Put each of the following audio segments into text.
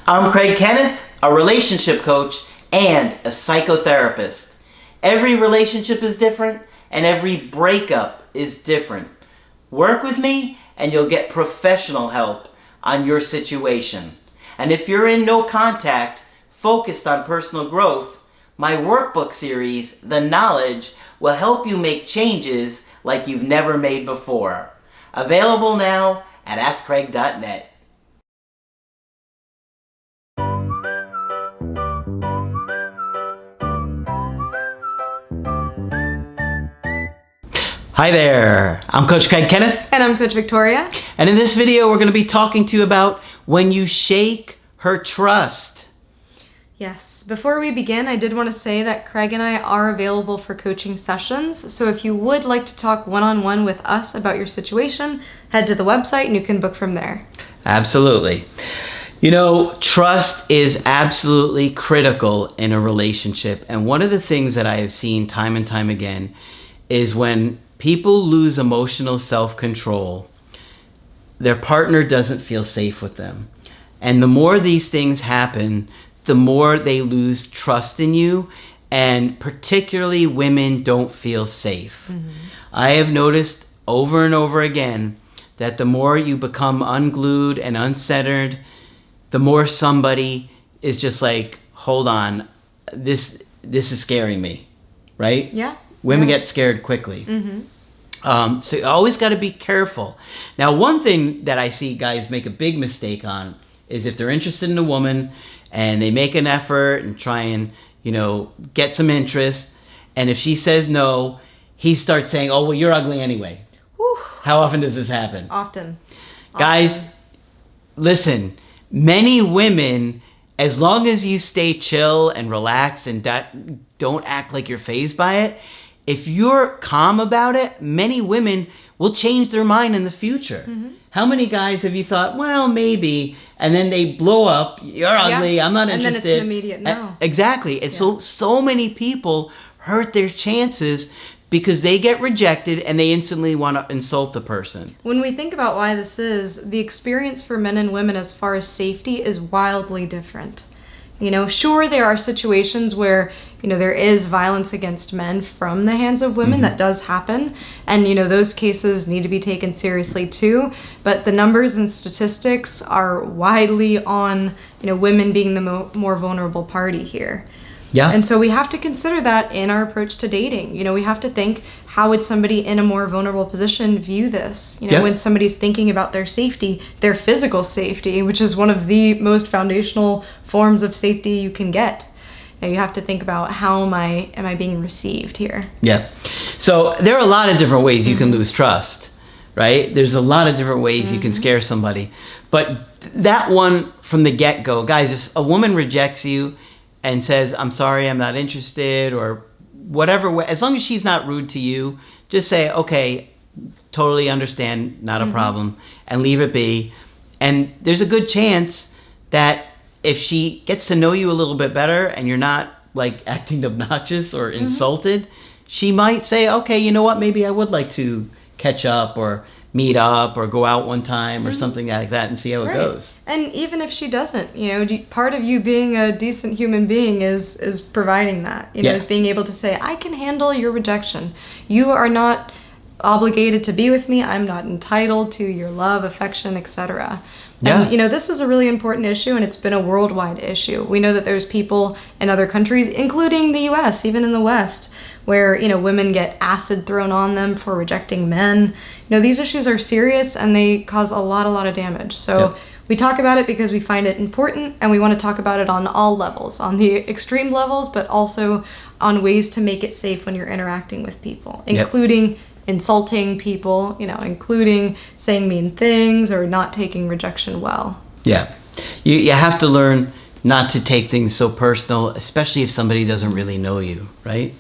I'm Craig Kenneth, a relationship coach and a psychotherapist. Every relationship is different and every breakup is different. Work with me and you'll get professional help on your situation. And if you're in no contact, focused on personal growth, my workbook series, The Knowledge, will help you make changes like you've never made before. Available now at AskCraig.net. Hi there, I'm Coach Craig Kenneth. And I'm Coach Victoria. And in this video, we're going to be talking to you about when you shake her trust. Yes, before we begin, I did want to say that Craig and I are available for coaching sessions. So if you would like to talk one-on-one with us about your situation, head to the website and you can book from there. Absolutely. You know, trust is absolutely critical in a relationship. And one of the things that I have seen time and time again is when people lose emotional self-control, their partner doesn't feel safe with them. And the more these things happen, the more they lose trust in you, and particularly women don't feel safe. Mm-hmm. I have noticed over and over again that the more you become unglued and uncentered, the more somebody is just like, hold on, this is scaring me, right? Yeah. Women get scared quickly. Mm-hmm. So you always got to be careful. Now, one thing that I see guys make a big mistake on is if they're interested in a woman and they make an effort and try and, get some interest. And if she says no, he starts saying, oh, well, you're ugly anyway. Whew. How often does this happen? Often. Guys, listen, many women, as long as you stay chill and relaxed and don't act like you're fazed by it, if you're calm about it, many women will change their mind in the future. Mm-hmm. How many guys have you thought, well, maybe, and then they blow up, you're ugly, I'm not interested. And then it's an immediate no. Exactly. And so many people hurt their chances because they get rejected and they instantly want to insult the person. When we think about why this is, the experience for men and women as far as safety is wildly different. Sure, there are situations where, there is violence against men from the hands of women. Mm-hmm. That does happen. And, those cases need to be taken seriously too. But the numbers and statistics are widely on, women being the more vulnerable party here. Yeah. And so we have to consider that in our approach to dating. We have to think, how would somebody in a more vulnerable position view this? When somebody's thinking about their safety, their physical safety, which is one of the most foundational forms of safety you can get. You have to think about, how am I being received here? Yeah. So there are a lot of different ways you can lose trust, right? There's a lot of different ways you can scare somebody. But that one from the get-go, guys, if a woman rejects you and says, I'm sorry, I'm not interested, or whatever way, as long as she's not rude to you, just say, okay, totally understand, not a problem, and leave it be. And there's a good chance that if she gets to know you a little bit better and you're not like acting obnoxious or insulted, she might say, okay, you know what, maybe I would like to catch up or meet up or go out one time or something like that and see how it goes. And even if she doesn't, part of you being a decent human being is providing that, is being able to say, I can handle your rejection. You are not obligated to be with me. I'm not entitled to your love, affection, etc. And, this is a really important issue, and it's been a worldwide issue. We know that there's people in other countries, including the U.S., even in the West, where, women get acid thrown on them for rejecting men. These issues are serious, and they cause a lot of damage. So we talk about it because we find it important, and we want to talk about it on all levels, on the extreme levels, but also on ways to make it safe when you're interacting with people, including insulting people, including saying mean things or not taking rejection well. Yeah. You have to learn not to take things so personal, especially if somebody doesn't really know you, right?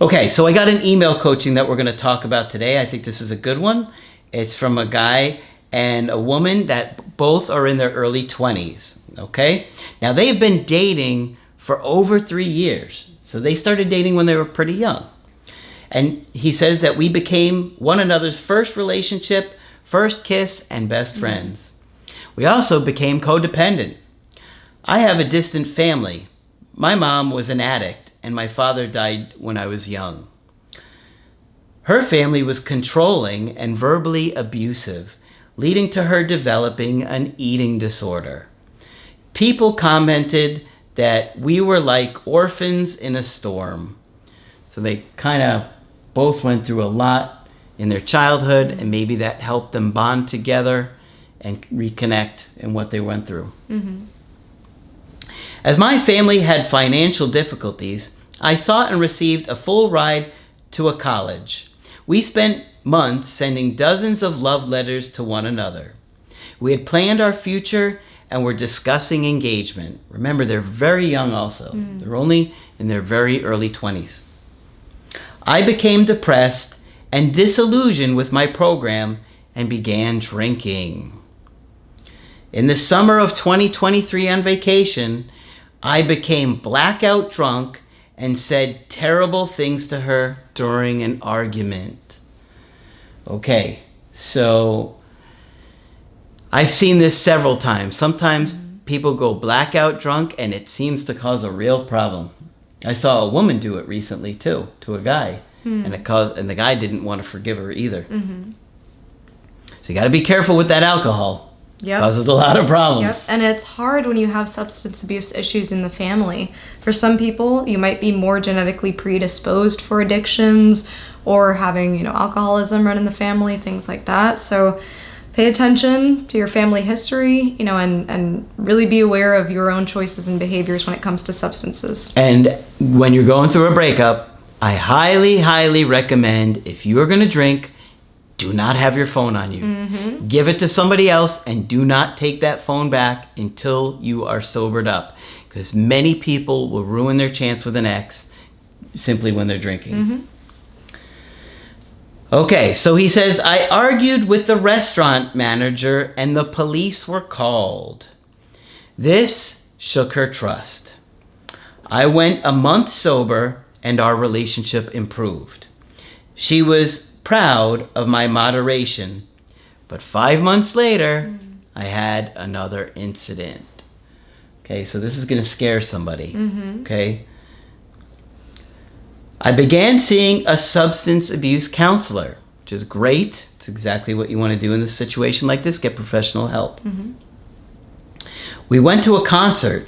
Okay, so I got an email coaching that we're going to talk about today. I think this is a good one. It's from a guy and a woman that both are in their early 20s, okay? Now, they've been dating for over 3 years. So they started dating when they were pretty young. And he says that we became one another's first relationship, first kiss, and best friends. We also became codependent. I have a distant family. My mom was an addict, and my father died when I was young. Her family was controlling and verbally abusive, leading to her developing an eating disorder. People commented that we were like orphans in a storm. So they kind of both went through a lot in their childhood, and maybe that helped them bond together and reconnect in what they went through. Mm-hmm. As my family had financial difficulties, I sought and received a full ride to a college. We spent months sending dozens of love letters to one another. We had planned our future and were discussing engagement. Remember, they're very young also. They're only in their very early 20s. I became depressed and disillusioned with my program and began drinking. In the summer of 2023 on vacation, I became blackout drunk and said terrible things to her during an argument. Okay, so I've seen this several times. Sometimes people go blackout drunk and it seems to cause a real problem. I saw a woman do it recently too, to a guy, and the guy didn't want to forgive her either. So you got to be careful with that alcohol. Yep. Causes a lot of problems. Yep. And it's hard when you have substance abuse issues in the family. For some people, you might be more genetically predisposed for addictions or having, alcoholism run in the family, things like that. So pay attention to your family history, and really be aware of your own choices and behaviors when it comes to substances. And when you're going through a breakup, I highly, highly recommend, if you're going to drink, do not have your phone on you. Give it to somebody else and do not take that phone back until you are sobered up. Because many people will ruin their chance with an ex simply when they're drinking. Okay, so he says, I argued with the restaurant manager and the police were called. This shook her trust. I went a month sober and our relationship improved. She was proud of my moderation, but 5 months later, I had another incident. Okay, so this is going to scare somebody. Okay. I began seeing a substance abuse counselor, which is great. It's exactly what you want to do in this situation like this, get professional help. We went to a concert,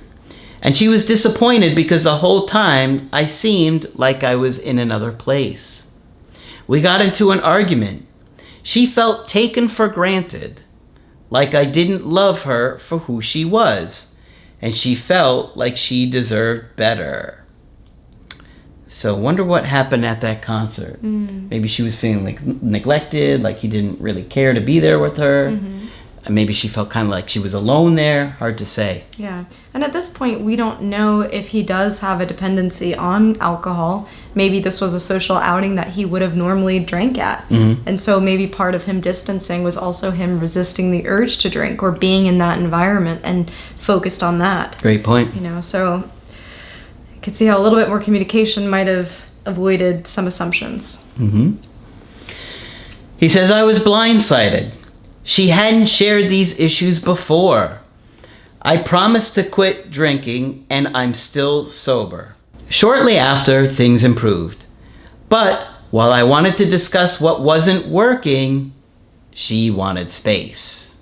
and she was disappointed because the whole time I seemed like I was in another place. We got into an argument. She felt taken for granted, like I didn't love her for who she was, and she felt like she deserved better. So wonder what happened at that concert. Maybe she was feeling like neglected, like he didn't really care to be there with her. And maybe she felt kind of like she was alone there. Hard to say. Yeah. And at this point, we don't know if he does have a dependency on alcohol. Maybe this was a social outing that he would have normally drank at. And so maybe part of him distancing was also him resisting the urge to drink or being in that environment and focused on that. Great point. So you could see how a little bit more communication might have avoided some assumptions. He says, I was blindsided. She hadn't shared these issues before. I promised to quit drinking, and I'm still sober. Shortly after, things improved. But while I wanted to discuss what wasn't working, she wanted space.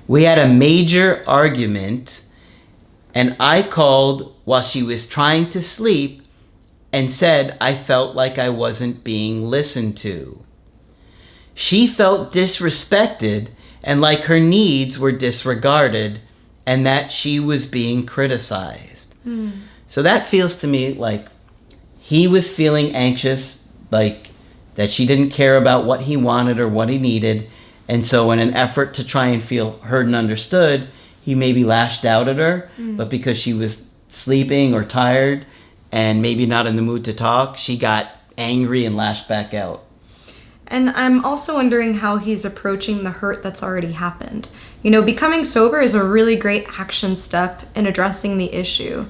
We had a major argument, and I called while she was trying to sleep and said I felt like I wasn't being listened to. She felt disrespected and like her needs were disregarded and that she was being criticized. So that feels to me like he was feeling anxious, like that she didn't care about what he wanted or what he needed. And so in an effort to try and feel heard and understood, he maybe lashed out at her, but because she was sleeping or tired and maybe not in the mood to talk, she got angry and lashed back out. And I'm also wondering how he's approaching the hurt that's already happened. Becoming sober is a really great action step in addressing the issue.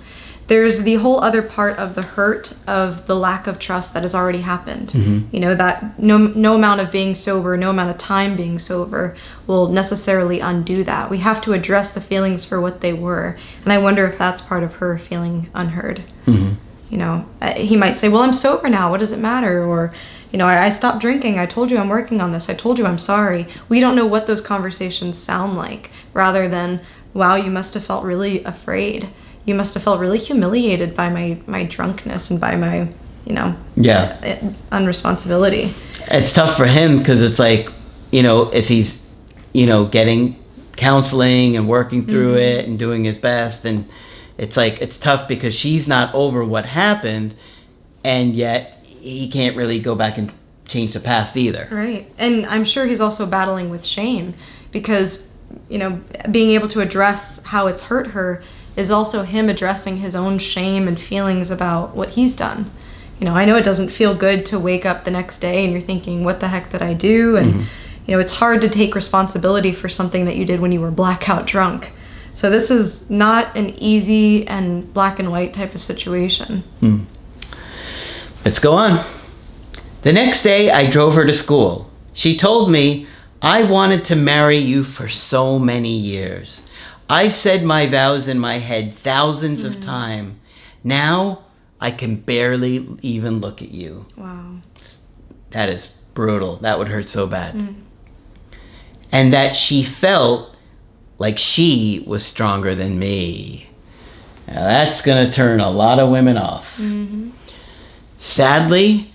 there's the whole other part of the hurt of the lack of trust that has already happened. You know, that no amount of being sober, no amount of time being sober will necessarily undo that. We have to address the feelings for what they were. And I wonder if that's part of her feeling unheard. You know, he might say, well, I'm sober now. What does it matter? Or, you know, I stopped drinking. I told you I'm working on this. I told you I'm sorry. We don't know what those conversations sound like, rather than, wow, you must have felt really afraid. You must have felt really humiliated by my drunkenness and by my, you know, unresponsibility. It's tough for him because it's like, you know, if he's, you know, getting counseling and working through it and doing his best, and it's like, it's tough because she's not over what happened, and yet he can't really go back and change the past either. Right. And I'm sure he's also battling with shame because, you know, being able to address how it's hurt her is also him addressing his own shame and feelings about what he's done. You know, I know it doesn't feel good to wake up the next day and you're thinking, what the heck did I do? And, you know, it's hard to take responsibility for something that you did when you were blackout drunk. So this is not an easy and black and white type of situation. Let's go on. The next day, I drove her to school. She told me, I've wanted to marry you for so many years. I've said my vows in my head thousands of times. Now, I can barely even look at you. Wow. That is brutal. That would hurt so bad. And that she felt like she was stronger than me. Now that's going to turn a lot of women off. Sadly,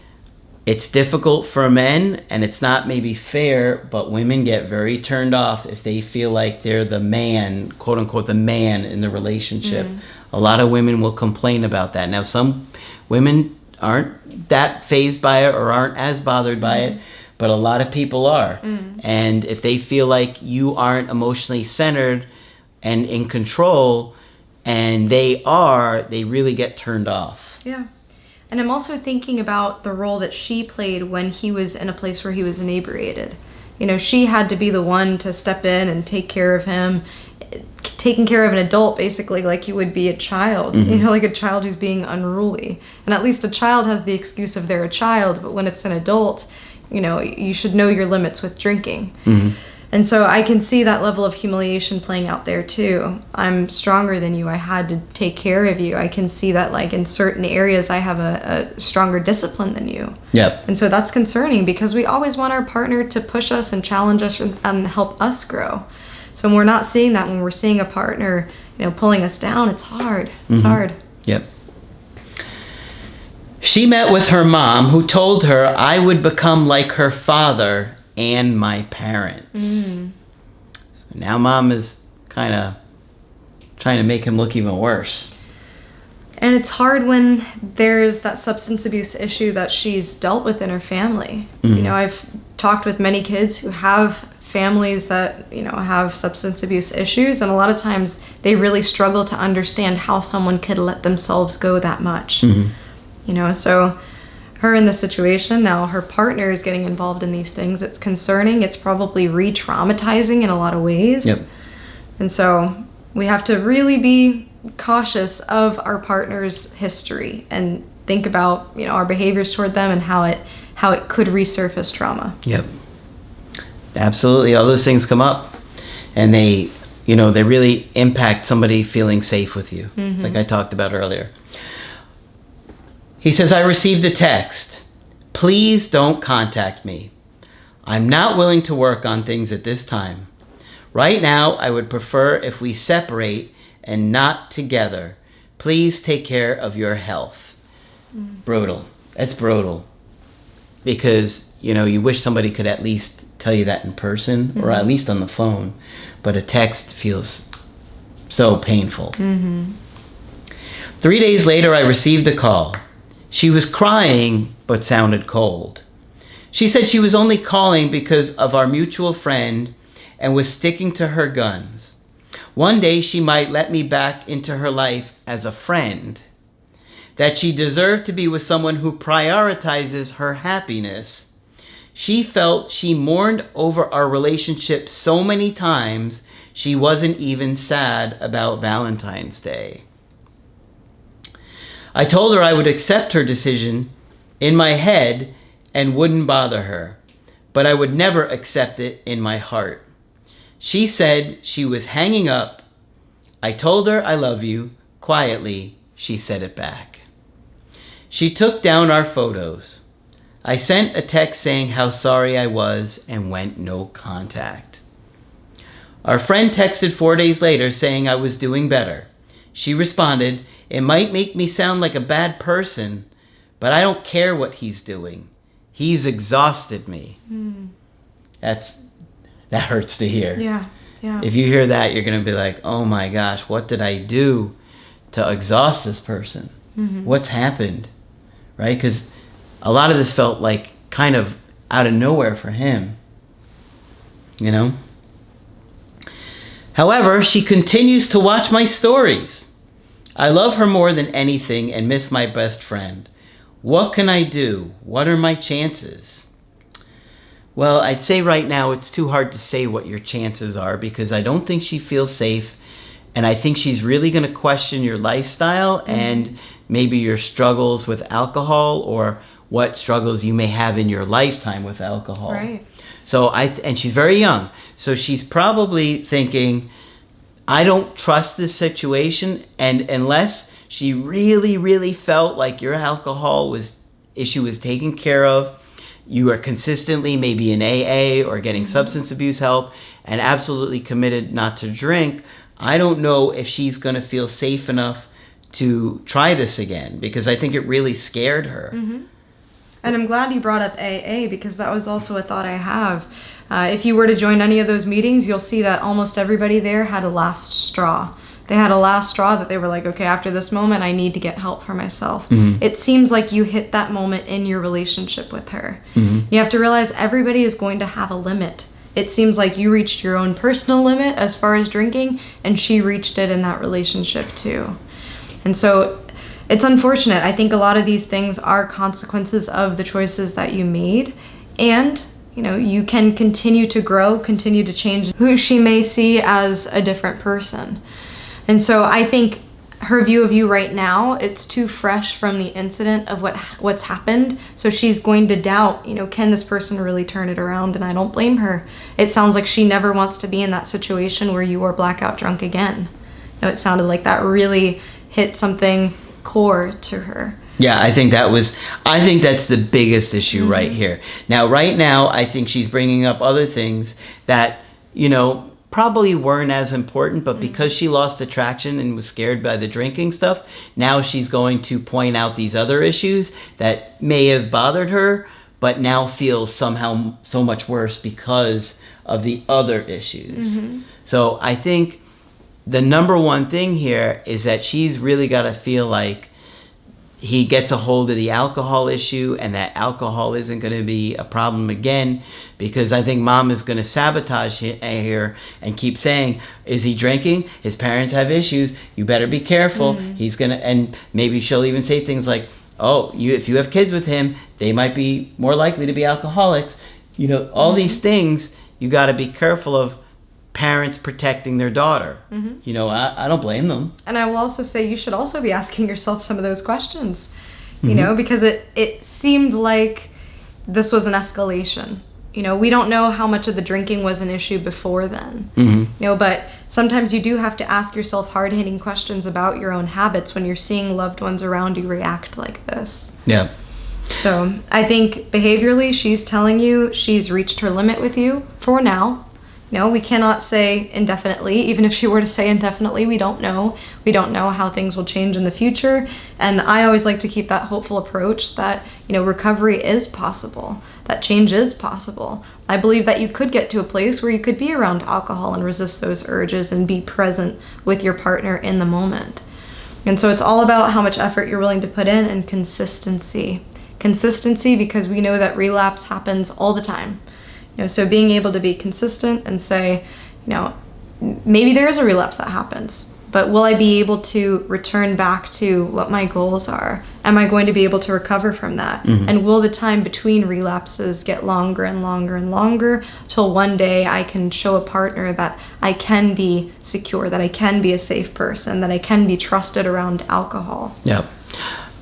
it's difficult for men, and it's not maybe fair, but women get very turned off if they feel like they're the man, quote unquote, the man in the relationship. A lot of women will complain about that. Now, some women aren't that fazed by it or aren't as bothered by it, but a lot of people are. And if they feel like you aren't emotionally centered and in control, and they really get turned off. Yeah. And I'm also thinking about the role that she played when he was in a place where he was inebriated. You know, she had to be the one to step in and take care of him, taking care of an adult basically like you would be a child, you know, like a child who's being unruly. And at least a child has the excuse of they're a child, but when it's an adult, you know, you should know your limits with drinking. And so I can see that level of humiliation playing out there too. I'm stronger than you. I had to take care of you. I can see that, like, in certain areas I have a stronger discipline than you. Yep. And so that's concerning because we always want our partner to push us and challenge us and help us grow. So when we're not seeing that, when we're seeing a partner, you know, pulling us down, it's hard. It's hard. Yep. She met with her mom, who told her I would become like her father and my parents. So now mom is kind of trying to make him look even worse. And it's hard when there's that substance abuse issue that she's dealt with in her family. You know, I've talked with many kids who have families that, you know, have substance abuse issues, and a lot of times they really struggle to understand how someone could let themselves go that much. You know, so her in this situation, now her partner is getting involved in these things. It's concerning. It's probably re-traumatizing in a lot of ways. And so we have to really be cautious of our partner's history and think about, you know, our behaviors toward them and how it could resurface trauma. Absolutely. All those things come up, and they, you know, they really impact somebody feeling safe with you, like I talked about earlier. He says, I received a text. Please don't contact me. I'm not willing to work on things at this time. Right now, I would prefer if we separate and not together. Please take care of your health. Brutal. That's brutal. Because, you know, you wish somebody could at least tell you that in person or at least on the phone. But a text feels so painful. 3 days later, I received a call. She was crying, but sounded cold. She said she was only calling because of our mutual friend and was sticking to her guns. One day she might let me back into her life as a friend. That she deserved to be with someone who prioritizes her happiness. She felt she mourned over our relationship so many times she wasn't even sad about Valentine's Day. I told her I would accept her decision in my head and wouldn't bother her, but I would never accept it in my heart. She said she was hanging up. I told her I love you. Quietly, she said it back. She took down our photos. I sent a text saying how sorry I was and went no contact. Our friend texted 4 days later saying I was doing better. She responded, "It might make me sound like a bad person, but I don't care what he's doing. He's exhausted me." That hurts to hear. Yeah. If you hear that, you're going to be like, oh my gosh, what did I do to exhaust this person? What's happened? Right? Because a lot of this felt like kind of out of nowhere for him. You know? However, she continues to watch my stories. I love her more than anything and miss my best friend. What can I do? What are my chances? Well, I'd say right now it's too hard to say what your chances are because I don't think she feels safe, and I think she's really going to question your lifestyle and maybe your struggles with alcohol or what struggles you may have in your lifetime with alcohol. Right. So and she's very young, so she's probably thinking, I don't trust this situation, and unless she really, really felt like your alcohol issue was taken care of, you are consistently maybe in AA or getting substance abuse help and absolutely committed not to drink, I don't know if she's going to feel safe enough to try this again because I think it really scared her. And I'm glad you brought up AA because that was also a thought I have. If you were to join any of those meetings, you'll see that almost everybody there had a last straw. They had a last straw that they were like, okay, after this moment, I need to get help for myself. It seems like you hit that moment in your relationship with her. You have to realize everybody is going to have a limit. It seems like you reached your own personal limit as far as drinking, and she reached it in that relationship too. And so it's unfortunate. I think a lot of these things are consequences of the choices that you made. And, you know, you can continue to grow, continue to change who she may see as a different person. And so I think her view of you right now, it's too fresh from the incident of what's happened. So she's going to doubt, you know, can this person really turn it around? And I don't blame her. It sounds like she never wants to be in that situation where you are blackout drunk again. You know, it sounded like that really hit something core to her. Yeah, I think that's the biggest issue right here. Now, right now, I think she's bringing up other things that, you know, probably weren't as important, but because she lost attraction and was scared by the drinking stuff, now she's going to point out these other issues that may have bothered her, but now feels somehow so much worse because of the other issues. So I think the number one thing here is that she's really got to feel like he gets a hold of the alcohol issue and that alcohol isn't going to be a problem again, because I think mom is going to sabotage here and keep saying, is he drinking? His parents have issues. You better be careful. He's going to, and maybe she'll even say things like, oh, if you have kids with him, they might be more likely to be alcoholics. You know, all these things you got to be careful of. Parents protecting their daughter. You know, I don't blame them. And I will also say you should also be asking yourself some of those questions, you know, because it seemed like this was an escalation. You know, we don't know how much of the drinking was an issue before then, you know, but sometimes you do have to ask yourself hard-hitting questions about your own habits when you're seeing loved ones around you react like this. Yeah. So I think behaviorally, she's telling you she's reached her limit with you for now. No, we cannot say indefinitely. Even if she were to say indefinitely, we don't know. We don't know how things will change in the future. And I always like to keep that hopeful approach that, you know, recovery is possible, that change is possible. I believe that you could get to a place where you could be around alcohol and resist those urges and be present with your partner in the moment. And so it's all about how much effort you're willing to put in and consistency. Consistency, because we know that relapse happens all the time. You know, so being able to be consistent and say, you know, maybe there is a relapse that happens, but will I be able to return back to what my goals are? Am I going to be able to recover from that? And will the time between relapses get longer and longer and longer till one day I can show a partner that I can be secure, that I can be a safe person, that I can be trusted around alcohol? Yeah.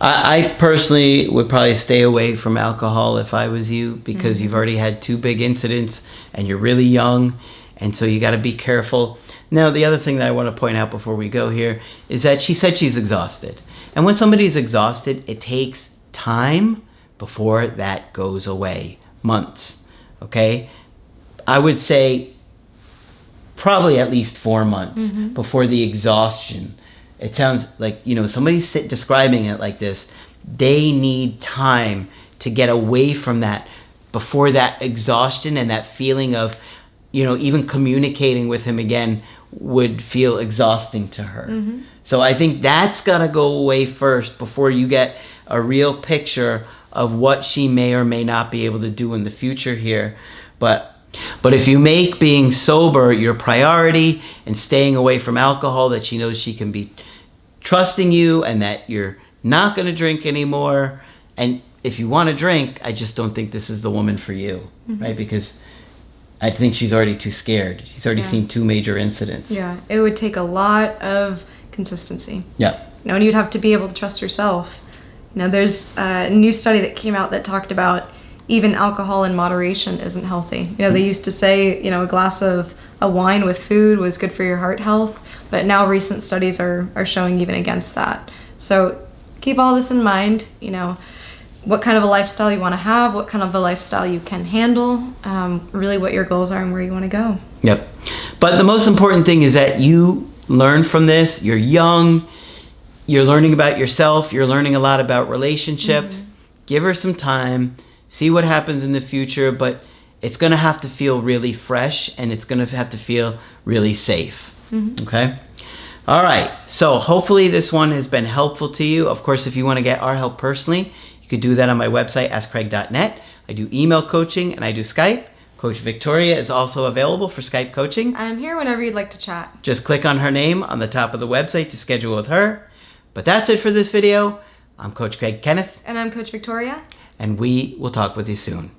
I personally would probably stay away from alcohol if I was you, because you've already had 2 big incidents and you're really young, and so you got to be careful. Now, the other thing that I want to point out before we go here is that she said she's exhausted. And when somebody's exhausted, it takes time before that goes away. Months, okay? I would say probably at least 4 months before the exhaustion. It sounds like, somebody's describing it like this. They need time to get away from that before that exhaustion and that feeling of, even communicating with him again would feel exhausting to her. So I think that's got to go away first before you get a real picture of what she may or may not be able to do in the future here. But if you make being sober your priority and staying away from alcohol, that she knows she can be trusting you and that you're not going to drink anymore. And if you want to drink, I just don't think this is the woman for you, right? Because I think she's already too scared. She's already seen 2 major incidents. Yeah, it would take a lot of consistency. Yeah. And you'd have to be able to trust yourself. There's a new study that came out that talked about even alcohol in moderation isn't healthy. They used to say, a glass of a wine with food was good for your heart health, but now recent studies are showing even against that. So keep all this in mind, what kind of a lifestyle you want to have, what kind of a lifestyle you can handle, really what your goals are and where you want to go. Yep. But the most important thing is that you learn from this. You're young. You're learning about yourself. You're learning a lot about relationships. Give her some time. See what happens in the future, but it's going to have to feel really fresh and it's going to have to feel really safe. Okay? All right. So hopefully this one has been helpful to you. Of course, if you want to get our help personally, you could do that on my website, askcraig.net. I do email coaching and I do Skype. Coach Victoria is also available for Skype coaching. I'm here whenever you'd like to chat. Just click on her name on the top of the website to schedule with her. But that's it for this video. I'm Coach Craig Kenneth. And I'm Coach Victoria. And we will talk with you soon.